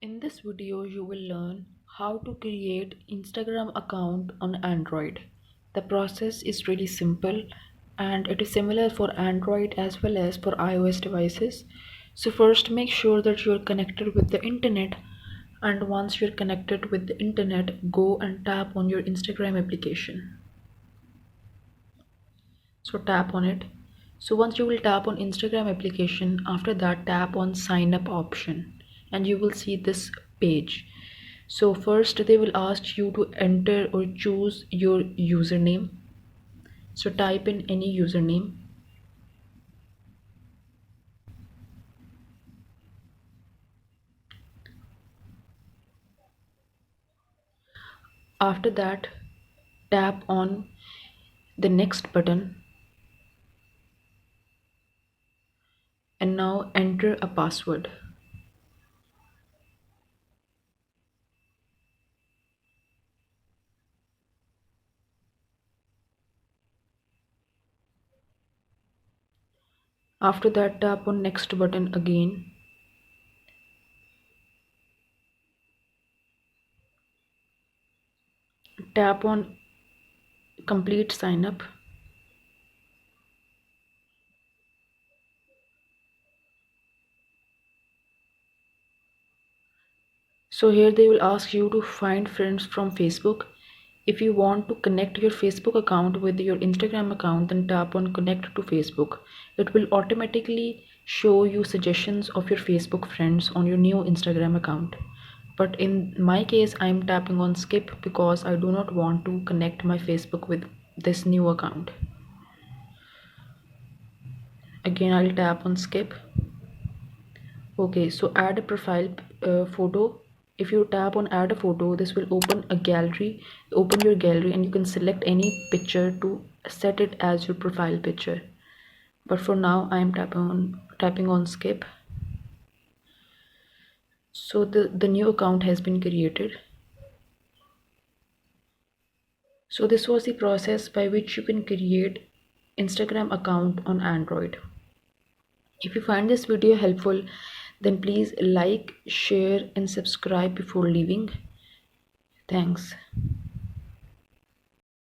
In this video, you will learn how to create Instagram account on Android. The process is really simple and it is similar for Android as well as for iOS devices. So first make sure that you are connected with the internet, and once you're connected with the internet, go and tap on your Instagram application. So tap on it. So once you will tap on Instagram application, after that tap on sign up option and you will see this page. So first they will ask you to enter or choose your username. So type in any username. After that tap on the next button and now enter a password. After that tap on next button again. Tap on complete sign up. So here they will ask you to find friends from Facebook. If you want to connect your Facebook account with your Instagram account, then tap on connect to Facebook. It will automatically show you suggestions of your Facebook friends on your new Instagram account. But in my case, I am tapping on skip because I do not want to connect my Facebook with this new account. Again, I'll tap on skip. Okay, so add a profile photo. If you tap on add a photo, this will open a gallery. Open your gallery and you can select any picture to set it as your profile picture. But for now, I am tapping on skip. So the new account has been created. So this was the process by which you can create Instagram account on Android. If you find this video helpful, then please like, share and subscribe before leaving. Thanks.